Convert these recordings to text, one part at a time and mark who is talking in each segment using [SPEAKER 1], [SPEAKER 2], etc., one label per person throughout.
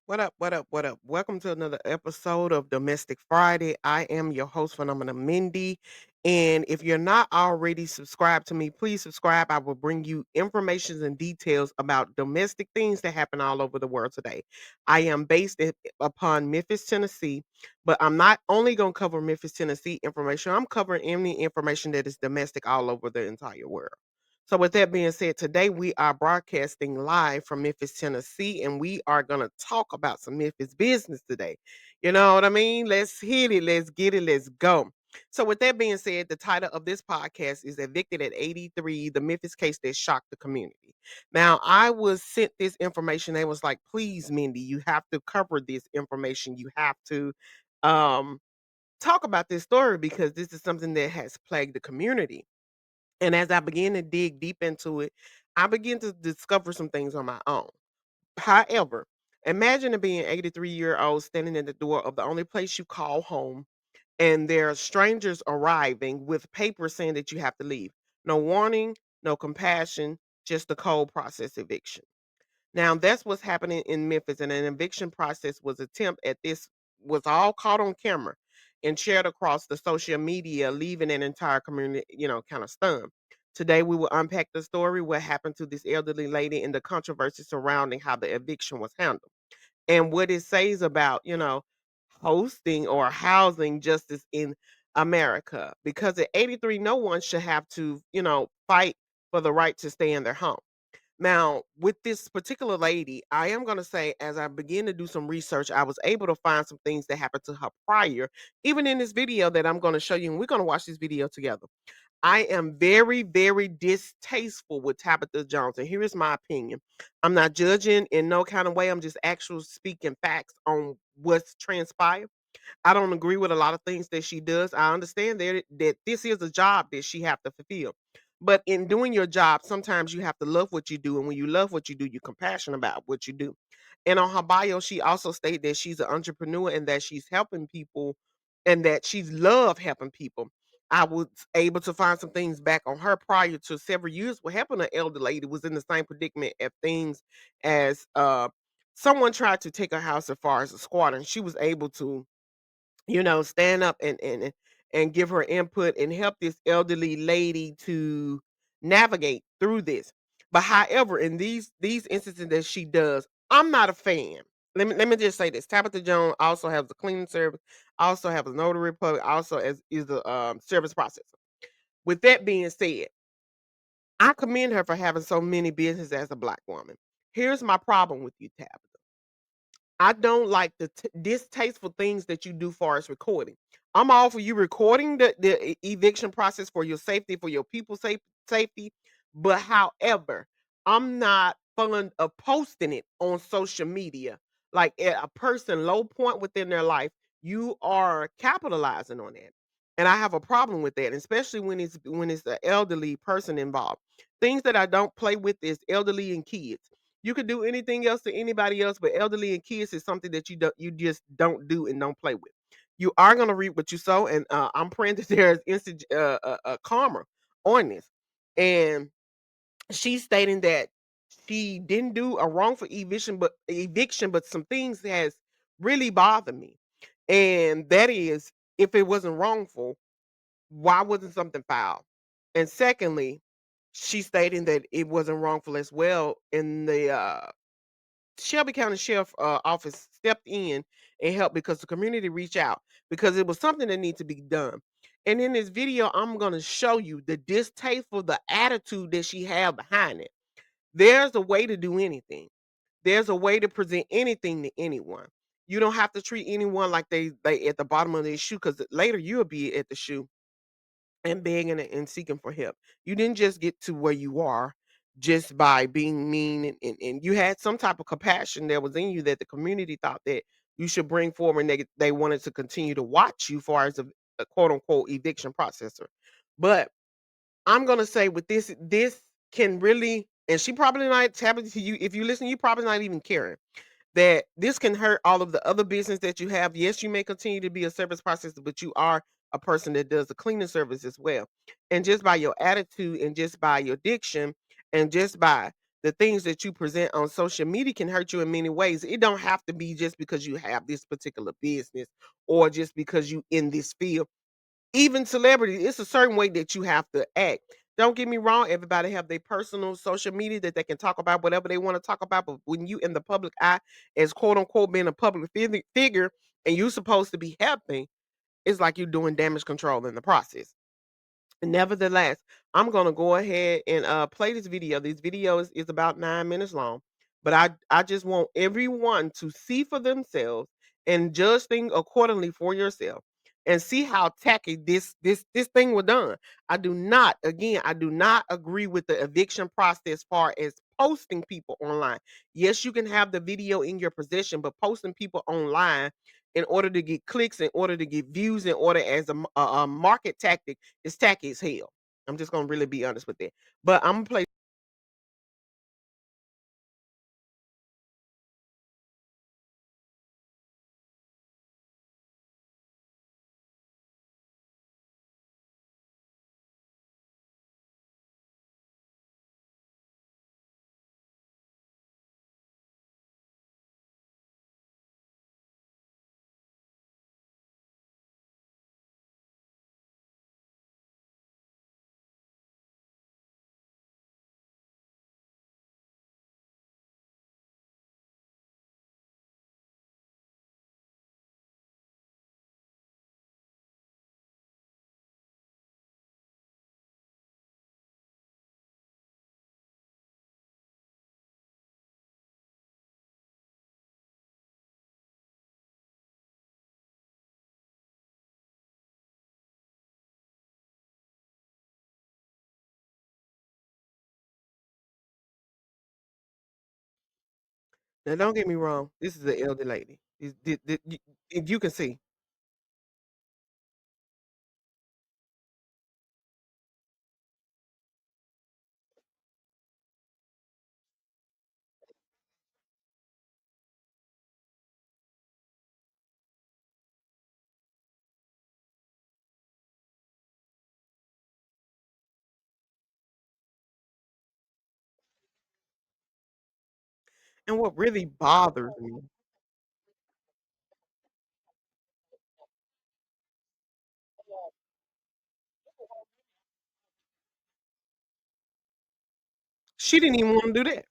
[SPEAKER 1] What up? What up? What up? Welcome to another episode of Domestic Friday. I am your host, Phenomena Mindy. And if you're not already subscribed to me, please subscribe. I will bring you information and details about domestic things that happen all over the world today. I am upon Memphis, Tennessee, but I'm not only going to cover Memphis, Tennessee information, I'm covering any information that is domestic all over the entire world. So, with that being said, today we are broadcasting live from Memphis, Tennessee, and we are going to talk about some Memphis business today. You know what I mean? Let's hit it. Let's get it. Let's go. So, with that being said, the title of this podcast is Evicted at 83, the Memphis case that shocked the community. Now, I was sent this information. They was like, please, Mindy, you have to cover this information. You have to um, talk about this story because this is something that has plagued the community. And as I began to dig deep into it, I began to discover some things on my own. However, imagine being 83-year-old standing at the door of the only place you call home, and there are strangers arriving with papers saying that you have to leave. No warning, no compassion, just a cold process eviction. Now that's what's happening in Memphis, and an eviction process was attempt at this was all caught on camera and shared across the social media, leaving an entire community, kind of stunned. Today we will unpack the story, what happened to this elderly lady, and the controversy surrounding how the eviction was handled, and what it says about hosting or housing justice in America. Because at 83, no one should have to fight for the right to stay in their home. Now, with this particular lady, I am going to say, as I begin to do some research, I was able to find some things that happened to her prior, even in this video that I'm going to show you. And we're going to watch this video together. I am very, very distasteful with Tabitha Jones. And here is my opinion. I'm not judging in no kind of way. I'm just actually speaking facts on what's transpired. I don't agree with a lot of things that she does. I understand that this is a job that she have to fulfill. But in doing your job, sometimes you have to love what you do. And when you love what you do, you're compassionate about what you do. And on her bio, she also stated that she's an entrepreneur and that she's helping people and that she's love helping people. I was able to find some things back on her prior to several years. What happened to an elder lady was in the same predicament of things as someone tried to take her house as far as a squatter, and she was able to stand up and give her input and help this elderly lady to navigate through this. But however, in these instances that she does, I'm not a fan. Let me just say this. Tabitha Jones also has a cleaning service, also has a notary public, also as is a service processor. With that being said, I commend her for having so many businesses as a black woman. Here's my problem with you, Tabitha. I don't like the distasteful things that you do far as recording. I'm all for you recording the eviction process for your safety, for your people's safety. But however, I'm not fond of posting it on social media. Like at a person low point within their life, you are capitalizing on that. And I have a problem with that, especially when it's an elderly person involved. Things that I don't play with is elderly and kids. You could do anything else to anybody else, but elderly and kids is something that you just don't do and don't play with. You are gonna reap what you sow, and I'm praying that there is instant karma on this. And she's stating that she didn't do a wrongful eviction, but some things has really bothered me, and that is if it wasn't wrongful, why wasn't something filed? And secondly, she's stating that it wasn't wrongful as well in the Shelby County Sheriff Office stepped in and helped because the community reached out because it was something that needed to be done. And in this video, I'm going to show you the distasteful, the attitude that she had behind it. There's a way to do anything. There's a way to present anything to anyone. You don't have to treat anyone like they at the bottom of their shoe because later you'll be at the shoe and begging and seeking for help. You didn't just get to where you are just by being mean and you had some type of compassion that was in you that the community thought that you should bring forward and they wanted to continue to watch you far as a quote unquote eviction processor. But I'm gonna say with this can really and she probably not happening to you. If you listen, you probably not even caring that this can hurt all of the other business that you have. Yes, you may continue to be a service processor, but you are a person that does the cleaning service as well. And just by your attitude and just by your diction and just by the things that you present on social media can hurt you in many ways. It don't have to be just because you have this particular business or just because you in this field. Even celebrities, it's a certain way that you have to act. Don't get me wrong, everybody have their personal social media that they can talk about whatever they want to talk about, but when you in the public eye as quote unquote being a public figure and you supposed to be helping, it's like you're doing damage control in the process. Nevertheless, I'm gonna go ahead and play this video. This video is about 9 minutes long, but I just want everyone to see for themselves and judge things accordingly for yourself and see how tacky this thing was done. I do not agree with the eviction process as far as posting people online. Yes, you can have the video in your possession, but posting people online in order to get clicks, in order to get views, in order as a market tactic it's tacky as hell. I'm just gonna really be honest with that. But I'm gonna play. Now, don't get me wrong. This is an elder lady. If you can see, and what really bothers me, she didn't even want to do that.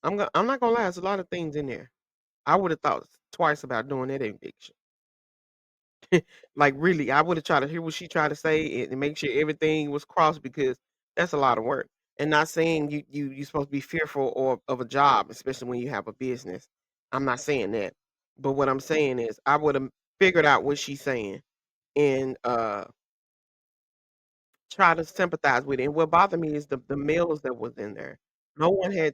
[SPEAKER 1] I'm not gonna lie. There's a lot of things in there. I would have thought twice about doing that eviction. Like really, I would have tried to hear what she tried to say and make sure everything was crossed because that's a lot of work. And not saying you supposed to be fearful or of a job, especially when you have a business. I'm not saying that. But what I'm saying is I would have figured out what she's saying and try to sympathize with it. And what bothered me is the males that was in there. No one had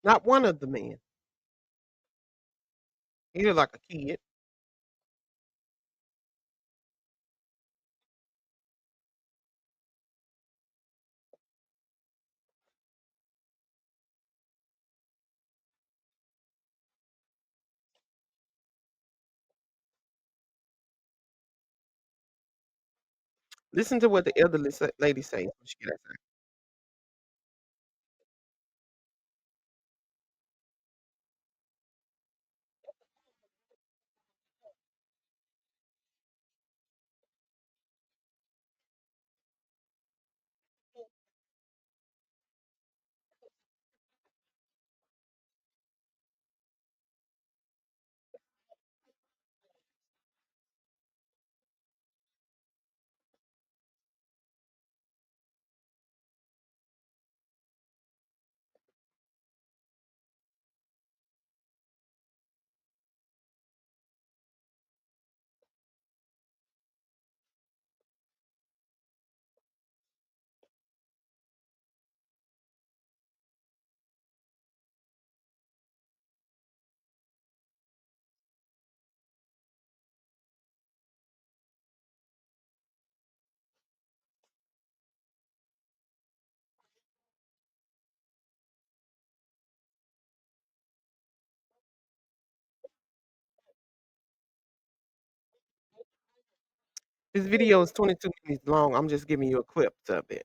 [SPEAKER 1] Not one of the men. He looked like a kid. Listen to what the elderly lady says when she gets there. This video is 22 minutes long. I'm just giving you a clip of it.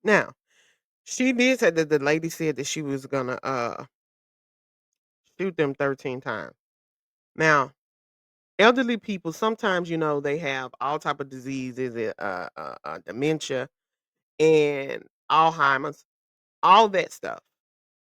[SPEAKER 1] Now, she did say that the lady said that she was gonna shoot them 13 times. Now, elderly people sometimes, they have all type of diseases, dementia and Alzheimer's, all that stuff.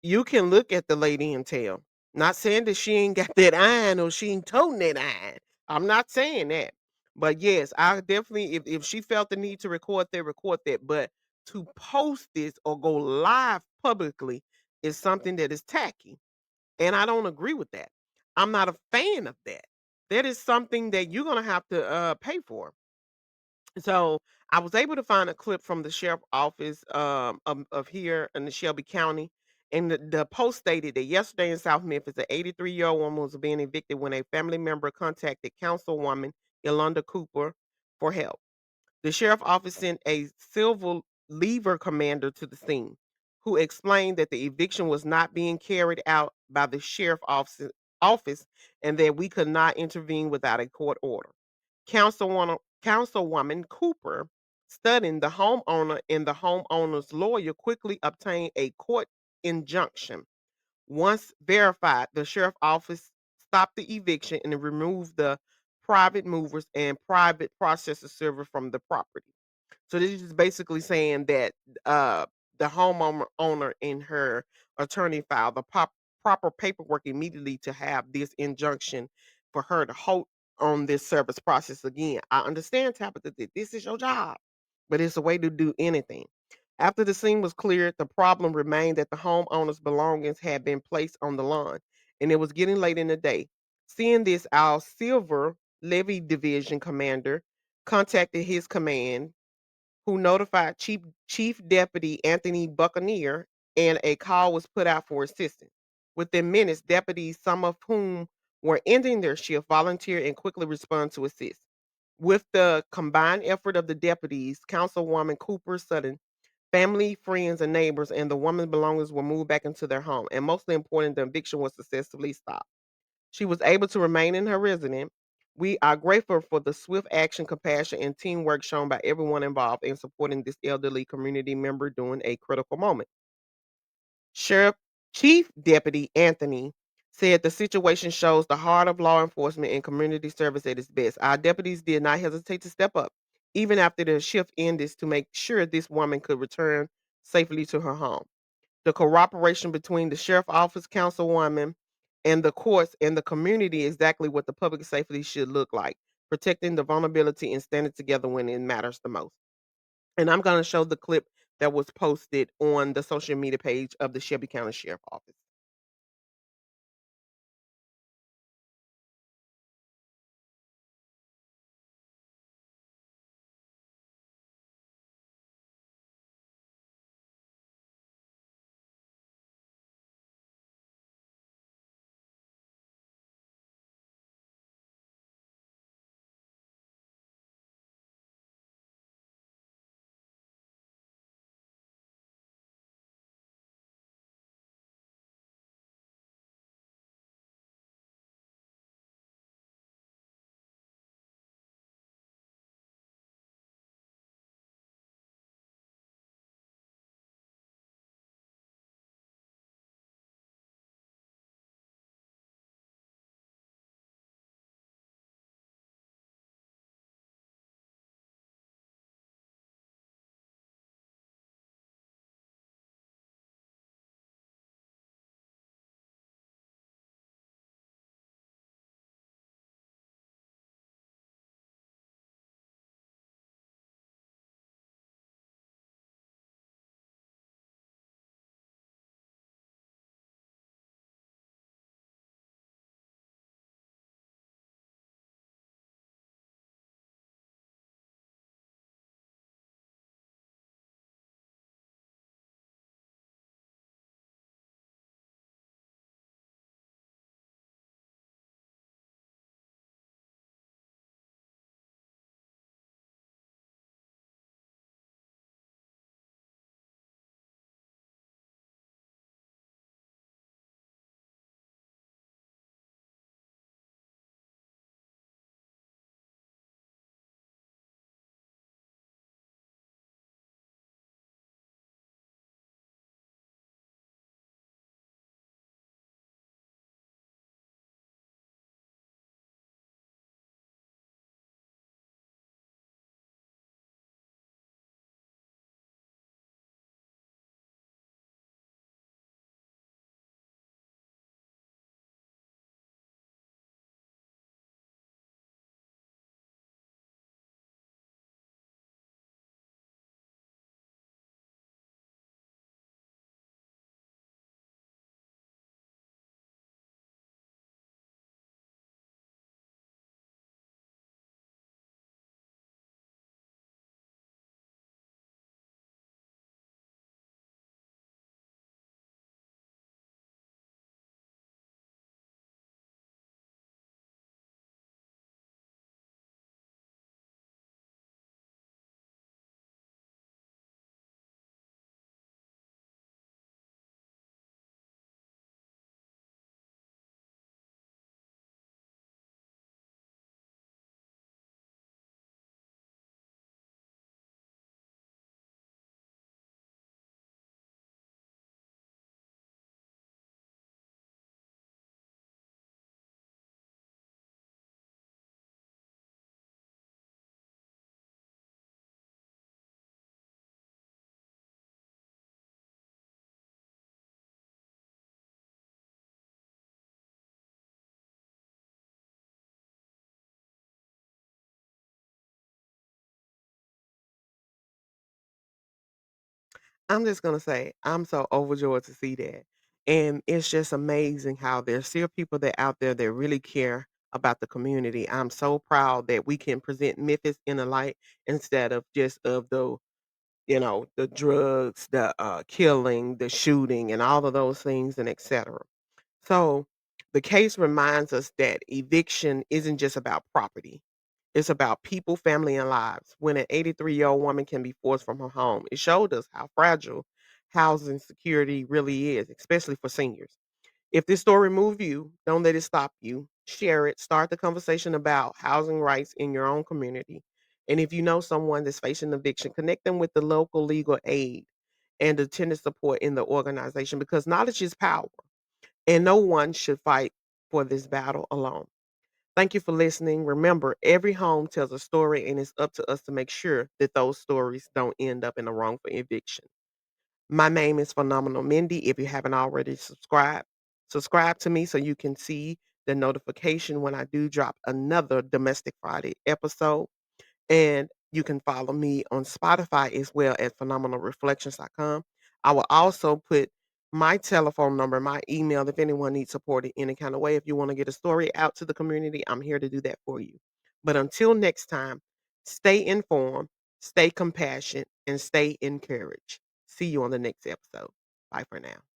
[SPEAKER 1] You can look at the lady and tell. Not saying that she ain't got that iron or she ain't toting that iron. I'm not saying that. But yes, I definitely if she felt the need to record that. But to post this or go live publicly is something that is tacky. And I don't agree with that. I'm not a fan of that. That is something that you're gonna have to pay for. So I was able to find a clip from the sheriff office of here in the Shelby County. And the post stated that yesterday in South Memphis, an 83-year-old woman was being evicted when a family member contacted Councilwoman Yolanda Cooper for help. The sheriff office sent a civil lever commander to the scene, who explained that the eviction was not being carried out by the office and that we could not intervene without a court order. Councilwoman Cooper, studying the homeowner and the homeowner's lawyer, quickly obtained a court injunction. Once verified, the sheriff office stopped the eviction and removed the private movers and private processor server from the property. So this is basically saying that uh, the homeowner and her attorney filed the proper paperwork immediately to have this injunction for her to hold on this service process again. I understand, Tabitha, that this is your job, but it's a way to do anything. After the scene was cleared, the problem remained that the homeowner's belongings had been placed on the lawn, and it was getting late in the day. Seeing this, our Silver Levy Division commander contacted his command, who notified Chief Deputy Anthony Buccaneer, and a call was put out for assistance. Within minutes, deputies, some of whom were ending their shift, volunteered and quickly responded to assist. With the combined effort of the deputies, Councilwoman Cooper Sutton, family, friends, and neighbors, and the woman's belongings were moved back into their home. And mostly important, the eviction was successfully stopped. She was able to remain in her residence. We are grateful for the swift action, compassion, and teamwork shown by everyone involved in supporting this elderly community member during a critical moment. Sheriff Chief Deputy Anthony said the situation shows the heart of law enforcement and community service at its best. Our deputies did not hesitate to step up, even after the shift ended, to make sure this woman could return safely to her home. The cooperation between the sheriff office, councilwoman, and the courts and the community is exactly what the public safety should look like, protecting the vulnerability and standing together when it matters the most. And I'm going to show the clip that was posted on the social media page of the Shelby County Sheriff Office. I'm just gonna say, I'm so overjoyed to see that. And it's just amazing how there's still people that out there that really care about the community. I'm so proud that we can present Memphis in a light instead of just of the drugs, the killing, the shooting, and all of those things and etc. So the case reminds us that eviction isn't just about property. It's about people, family, and lives. When an 83-year-old woman can be forced from her home, it showed us how fragile housing security really is, especially for seniors. If this story moved you, don't let it stop you. Share it. Start the conversation about housing rights in your own community. And if you know someone that's facing eviction, connect them with the local legal aid and the tenant support in the organization because knowledge is power and no one should fight for this battle alone. Thank you for listening. Remember, every home tells a story, and it's up to us to make sure that those stories don't end up in a wrongful eviction. My name is Phenomenal Mindy. If you haven't already subscribed, subscribe to me so you can see the notification when I do drop another Domestic Friday episode. And you can follow me on Spotify as well at phenomenalreflections.com. I will also put my telephone number, my email, if anyone needs support in any kind of way. If you want to get a story out to the community, I'm here to do that for you. But until next time, stay informed, stay compassionate, and stay encouraged. See you on the next episode. Bye for now.